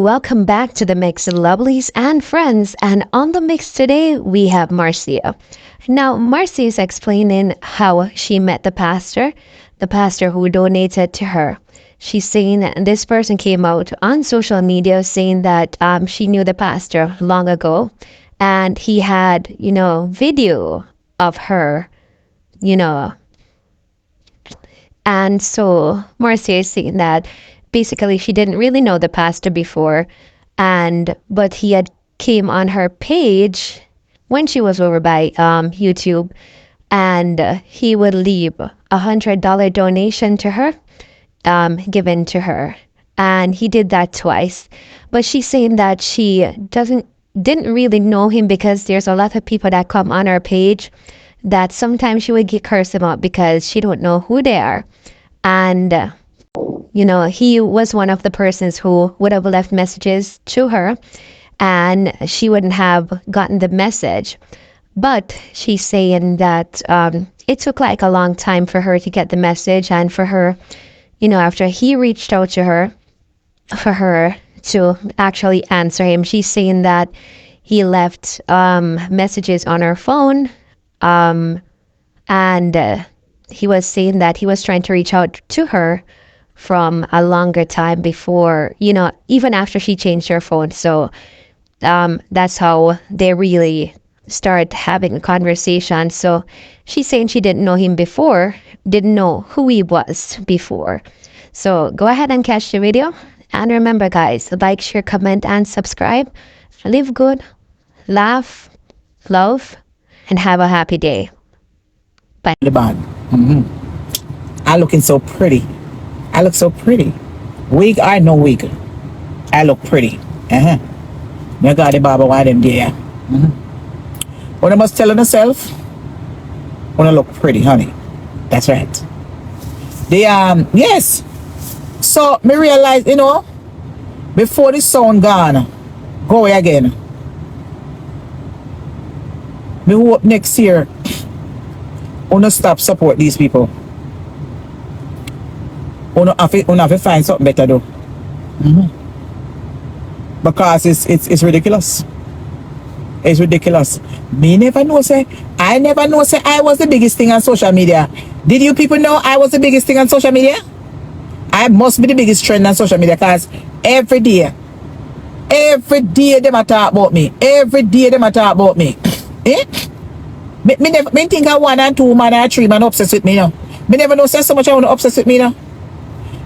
welcome back to the Mix, lovelies and friends. And on the mix today, we have Marcia. Now, Marcia is explaining how she met the pastor who donated to her. She's saying that this person came out on social media saying that she knew the pastor long ago, and he had, video of her, you know. And so Marcia is saying that basically she didn't really know the pastor before, but he had came on her page when she was over by YouTube, and he would leave $100 donation to her, given to her, and he did that twice. But she's saying that she didn't really know him because there's a lot of people that come on her page that sometimes she would get curse them out because she don't know who they are. And he was one of the persons who would have left messages to her and she wouldn't have gotten the message. But she's saying that it took like a long time for her to get the message, and for her, after he reached out to her, for her to actually answer him. She's saying that he left messages on her phone, and he was saying that he was trying to reach out to her from a longer time before, even after she changed her phone. So that's how they really start having a conversation. So she's saying she didn't know him before, didn't know who he was before. So go ahead and catch the video. And remember, guys, like, share, comment, and subscribe. Live good, laugh, love, and have a happy day. Bye. The bad. I looking so pretty. I look so pretty. Wig or no wig, I look pretty. You got the barber why them there. When I must tell yourself, when I look pretty, honey. That's right. Yes. So me realize, before the sound gone, go away again. Me hope next year, wanna stop support these people. Wanna have to find something better though. Because it's ridiculous. It's ridiculous. I never know say I was the biggest thing on social media. Did you people know I was the biggest thing on social media? I must be the biggest trend on social media, because every day them a talk about me. Every day them a talk about me. Me think I 1 and 2 man or 3 man obsessed with me now. Me never know say so much I want to obsess with me now.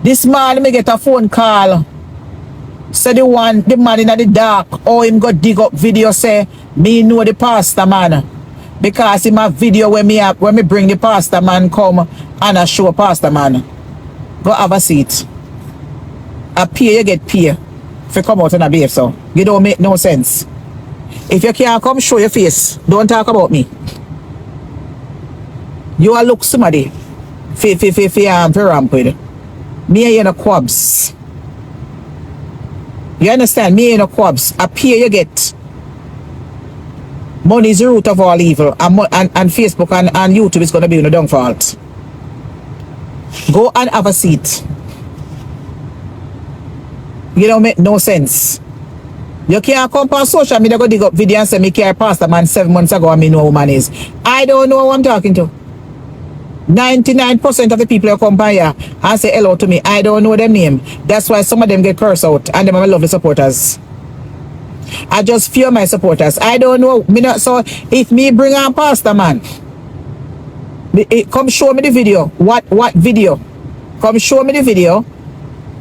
This man me get a phone call. Say the man in the dark, him go dig up video say me know the pastor man. Because in my video when me bring the pastor man come and I show pastor man. Go have a seat. A pay, you get pay. If you come out and a behave so. You don't make no sense. If you can't come show your face, don't talk about me. You are look somebody for ramp with. Me ain't no quabs. You understand? Me ain't no quabs. A pay you get. Money is the root of all evil. And Facebook and YouTube is going to be in the downfall. Go and have a seat. You don't make no sense. You can't come on social media, go dig up video and say me care pastor man 7 months ago and me know who man is. I don't know who I'm talking to. 99% of the people who come by here and say hello to me, I don't know their name. That's why some of them get cursed out, and them are my lovely supporters. I just fear my supporters. I don't know. So if me bring on pastor man, come show me the video. What video? Come show me the video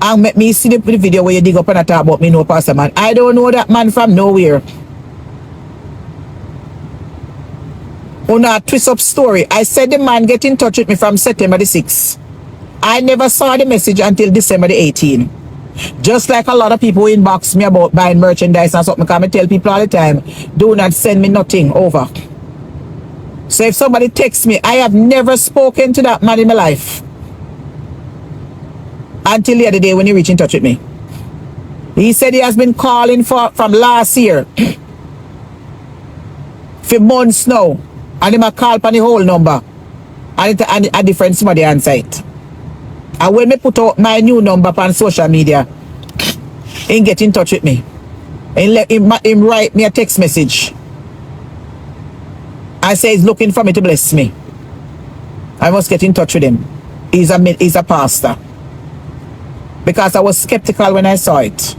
and make me see the video where you dig up and talk about me know pastor man. I don't know that man from nowhere. On a twist up story, I said the man get in touch with me from September the 6th. I never saw the message until December the 18th. Just like a lot of people inbox me about buying merchandise and something, because I tell people all the time, do not send me nothing over. So if somebody texts me, I have never spoken to that man in my life until the other day when he reached in touch with me. He said he has been calling from last year for months now. And he might call upon the whole number. And a different somebody answer it. And when me put out my new number on social media, He get in touch with me. Him write me a text message. I say he's looking for me to bless me. I must get in touch with him. He's a pastor. Because I was skeptical when I saw it.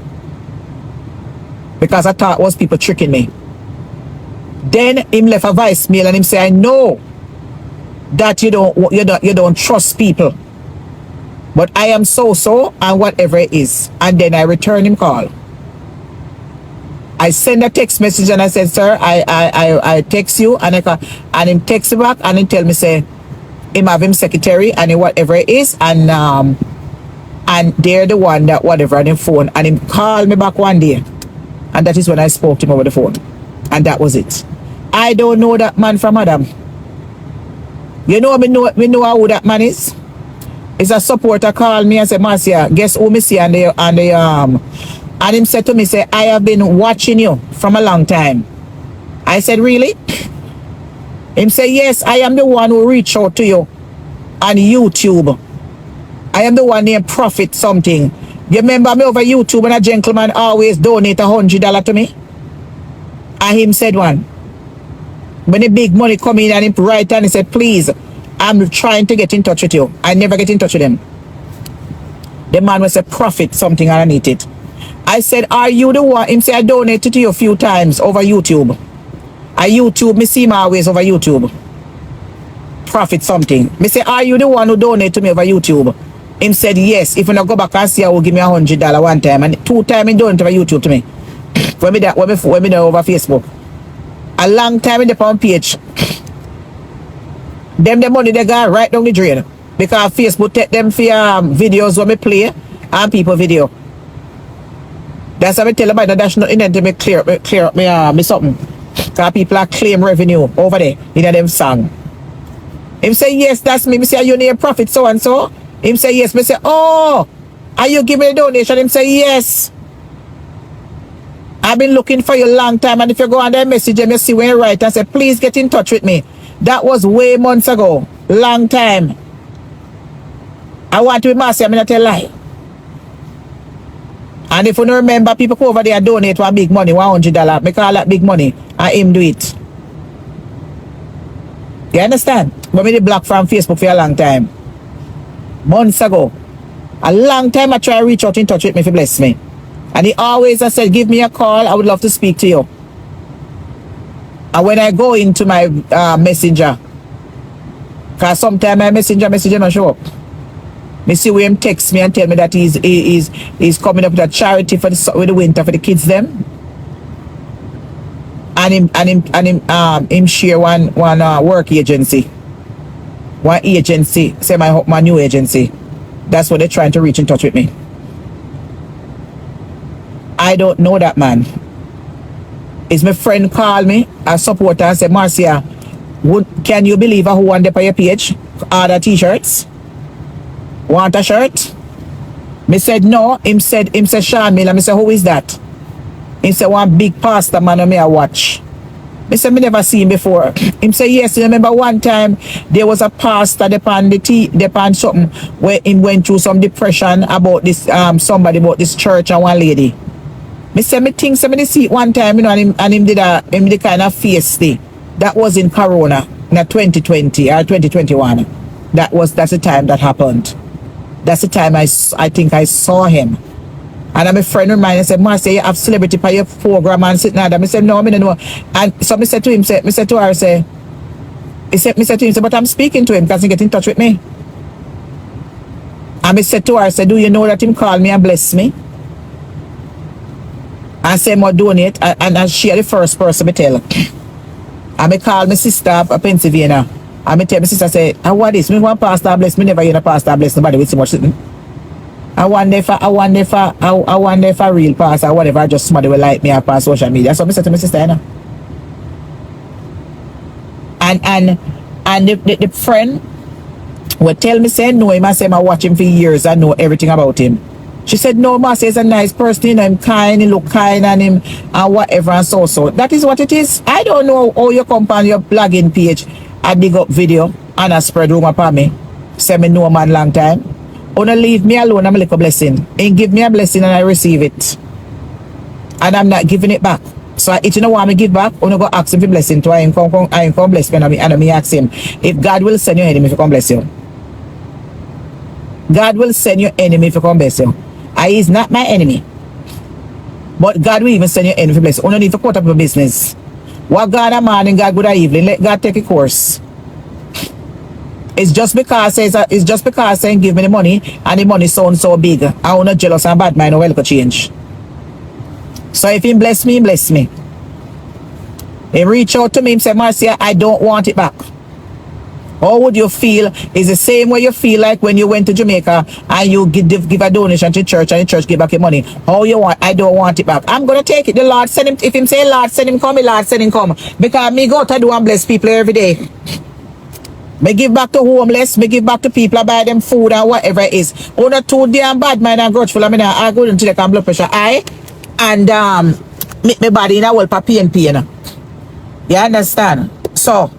Because I thought it was people tricking me. Then him left a voicemail and him say, I know that you don't trust people. But I am so and whatever it is. And then I return him call. I send a text message and I said, sir, I text you and him text me back and him tell me say him have him secretary and whatever it is and they're the one that whatever on him phone and him call me back one day. And that is when I spoke to him over the phone. And that was it. I don't know that man from Adam. You know, we know who that man is. It's a supporter call me and say, Marcia, guess who me see and him said to me, say, I have been watching you from a long time. I said, really? Him say, yes, I am the one who reached out to you on YouTube. I am the one named Prophet something. You remember me over YouTube when a gentleman always donate $100 to me? And him said one. When the big money come in and him write and he said, please, I'm trying to get in touch with you. I never get in touch with him. The man was a prophet something underneath it. I said, are you the one? Him say, I donated to you a few times over YouTube. Me see my always over YouTube. Prophet something. Me say, are you the one who donated to me over YouTube? Him said, yes. If you not go back and see, I will give me $100 one time. And 2 times he donated over YouTube to me. when me there over Facebook. A long time in the pound page. Them the money they got right down the drain. Because Facebook take them for videos when me play and people video. That's how I tell about the national internet to me clear up me something. Because people are claim revenue over there in them song. Him say, yes, that's me. Me say, are you near Prophet so and so? Him say, yes. Me say, oh, are you giving a donation? Him say, yes. I've been looking for you a long time. And if you go on their message, you see when you write and say, please get in touch with me. That was way months ago. Long time. I want to be Marcia, I'm not tell lie. And if you don't remember, people go over there donate one big money, $100. Me call that big money. And him do it. You understand? But me the block from Facebook for a long time. Months ago. A long time I try to reach out in touch with me if you bless me. And he always has said, give me a call. I would love to speak to you. And when I go into my messenger, because sometimes my messenger don't show up. Me see where him text me and tell me that he's coming up with a charity for with the winter for the kids them. And him share one work agency. One agency, say my new agency. That's what they're trying to reach in touch with me. I don't know that man. Is my friend call me, a supporter, and say, Marcia, can you believe who want to pay your page? Order t-shirts? Want a shirt? Me said no. Him said Sean Miller. Me said, who is that? He said, one big pastor man me I watch. Me said, me never seen him before. Him said, yes, you remember one time there was a pastor depend something where him went through some depression about this somebody about this church and one lady. Me said, me think somebody see it one time, you know, and him did the kind of face thing. That was in Corona, in 2020 or 2021. That's the time that happened. That's the time I think I saw him. And my friend reminded me and said, Marcia, you have celebrity for your program and sitting there. I said, no, I don't know. And so I said to him, but I'm speaking to him because he get in touch with me. And I said to her, do you know that him call me and bless me? I say more donate and she the first person I tell. And I call my sister up Pennsylvania. And I tell my sister, say, what is me want pastor bless me, never hear a pastor bless nobody with so much sitting. I wonder if a real pastor or whatever, just somebody will like me up on social media. So I said to my sister, you know. And the friend would tell me, say, no, him, I say, I watch him for years, I know everything about him. She said, no, Marcia is a nice person, you know, him kind, he look kind and him and whatever and so. That is what it is. I don't know how you come on your blogging page and dig up video and a spread rumor upon me. Say me know a man long time. Wanna leave me alone, I'm a little blessing. And give me a blessing and I receive it. and I'm not giving it back. So if you don't want me give back, I'm go ask him for blessing. So I ain't come bless me, and me ask him if God will send your enemy to come bless you. God will send your enemy to come bless you. He is not my enemy. But God will even send your enemy to bless you. You don't need to put up your business. What God a man and God good at evening. Let God take a course. It's just because saying give me the money and the money sounds so big. I'm not jealous and bad mind, no will change. So if he bless me, bless me. He reach out to me and say, Marcia, I don't want it back. How would you feel? It's the same way you feel like when you went to Jamaica and you give a donation to church and the church give back your money. How you want? I don't want it back. I'm going to take it. The Lord send him. If him say, Lord, send him come, the Lord send him come. Because me go to do and bless people every day. Me give back to homeless. Me give back to people. I buy them food and whatever it is. Oh, not too damn bad mind and grudgeful. I mean, I go into the blood pressure high and make my body in a whole pain. You understand? So,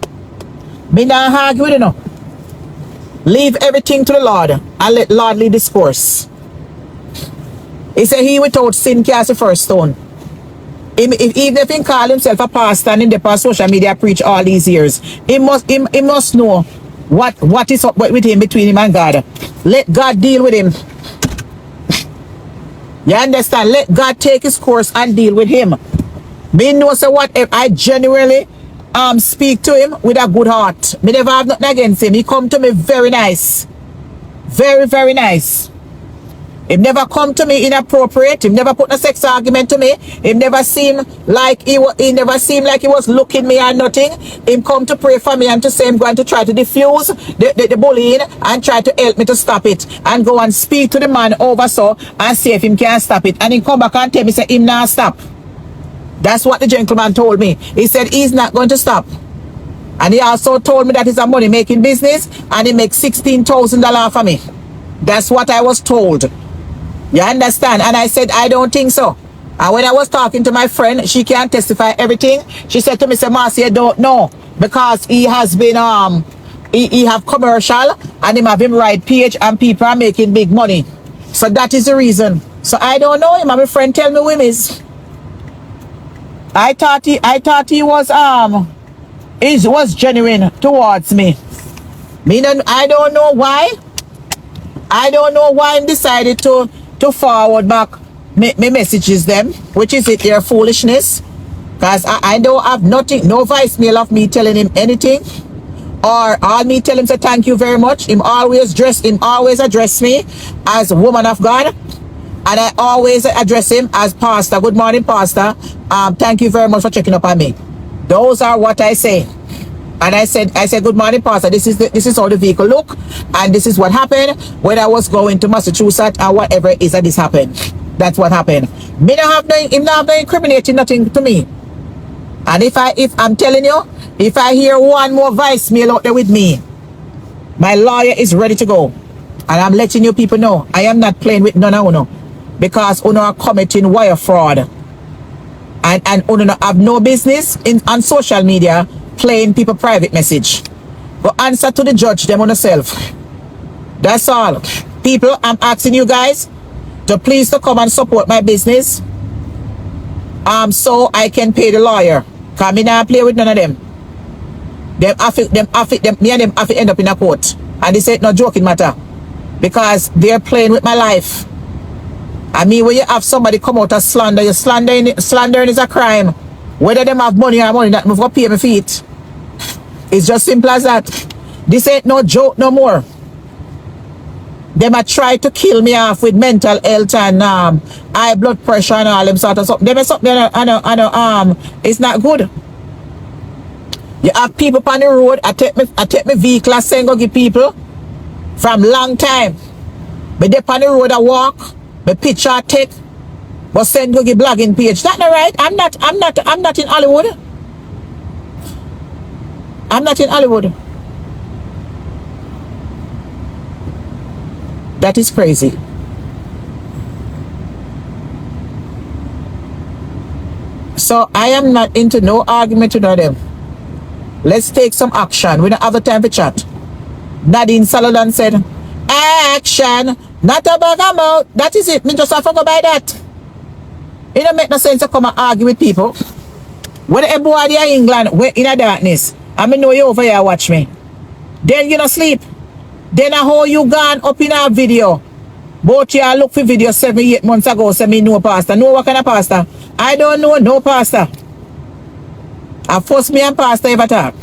me not argue with you know. Leave everything to the Lord and let Lord lead this course. He said he without sin cast the first stone. Even if he call himself a pastor and in the social media preach all these years, he must know what is up with him between him and God. Let God deal with him. You understand? Let God take his course and deal with him. Me know say what if I genuinely speak to him with a good heart. Me never have nothing against him. He come to me very nice. Very, very nice. He never come to me inappropriate. He never put a sex argument to me. He never seemed like he was looking me or nothing. He come to pray for me and to say I'm going to try to diffuse the bullying and try to help me to stop it. And go and speak to the man over so and see if him can stop it. And he come back and tell me say him not stop. That's what the gentleman told me. He said he's not going to stop. And he also told me that it's a money-making business and he makes $16,000 for me. That's what I was told. You understand? And I said, I don't think so. And when I was talking to my friend, she can't testify everything. She said to me, Marcia, don't know. Because he has been, he have commercial and him have him right page and people are making big money. So that is the reason. So I don't know him. And my friend tell me who him is. I thought he was genuine towards me. I don't know why. I don't know why I decided to forward back me messages them, which is it their foolishness. Because I don't have nothing, no voicemail of me telling him anything. Or all me tell him say thank you very much. Him always address me as a woman of God. And I always address him as pastor. Good morning, pastor. Thank you very much for checking up on me. Those are what I say. And I said, good morning, pastor. This is how the vehicle look, and this is what happened when I was going to Massachusetts, or whatever it is that this happened. That's what happened. Me not have no incriminating nothing to me. And if I'm telling you, if I hear one more voicemail out there with me, my lawyer is ready to go. And I'm letting you people know, I am not playing with none of you. Because you are committing wire fraud. And you have no business on social media playing people private message. Go answer to the judge them on yourself. That's all. People, I'm asking you guys to please to come and support my business. So I can pay the lawyer. Cause me not play with none of them. Me and them have to end up in a court. And this ain't no joking matter. Because they're playing with my life. I mean, when you have somebody come out and slander, slandering is a crime. Whether them have money or money, that move up pay me feet. It's just simple as that. This ain't no joke no more. Them a try to kill me off with mental health and high blood pressure and all them sort of stuff. Them is something it's not good. You have people on the road. I take me vehicle and send go give people from long time. But they on the road I walk. My picture I take, but send go give blogging page. That's not right. I'm not in Hollywood. I'm not in Hollywood. That is crazy. So I am not into no argument with them. Let's take some action. We don't have the time for chat. Nadine Saladin said, action. Not a bag of mouth. That is it. Me just have to go by that. It don't make no sense to come and argue with people. When a boy in England, we're in a darkness, I mean, know you over here watch me. Then you don't sleep. Then how you gone up in a video? Both you look for video 7-8 months ago, say me no pastor. No, what kind of pastor? I don't know no pastor. I first me and pastor ever talk.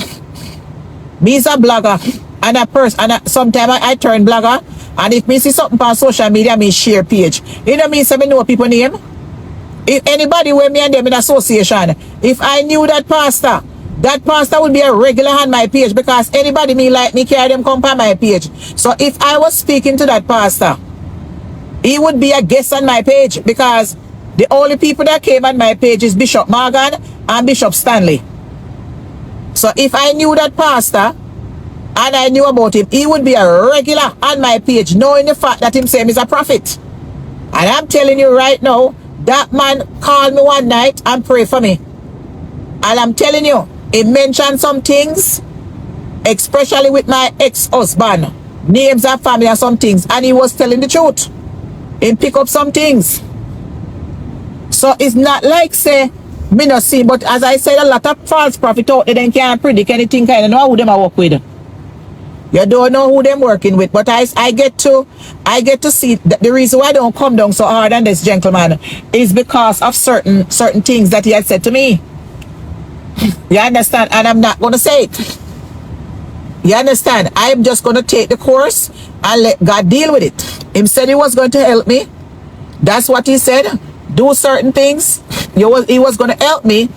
Me is a blogger and a person, and sometimes I turn blogger, and if me see something on social media, me share page. You know me say me know people name. If anybody with me and them in association, if I knew that pastor would be a regular on my page, because anybody me like me carry them come on my page. So if I was speaking to that pastor, he would be a guest on my page, because the only people that came on my page is Bishop Morgan and Bishop Stanley. So if I knew that pastor and I knew about him, he would be a regular on my page, knowing the fact that him same is a prophet. And I'm telling you right now, that man called me one night and prayed for me. And I'm telling you, he mentioned some things, especially with my ex-husband, names and family and some things, and he was telling the truth. He pick up some things. So it's not like say me not see, but as I said, a lot of false prophets out there, they can't predict anything, kind of know who them I work with. You don't know who them working with, but I get to see that the reason why I don't come down so hard on this gentleman is because of certain things that he had said to me. You understand? And I'm not gonna say it. You understand? I am just gonna take the course and let God deal with it. He said he was going to help me. That's what he said. Do certain things. He was going to help me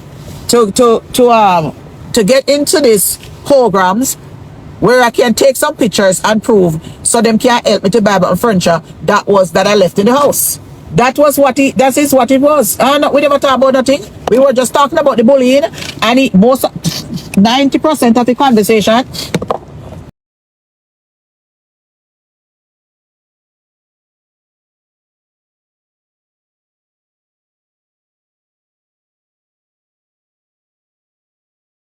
to get into these programs where I can take some pictures and prove, so them can help me to buy and furniture that I left in the house. That is what it was. We never talk about nothing. We were just talking about the bullying, and 90% of the conversation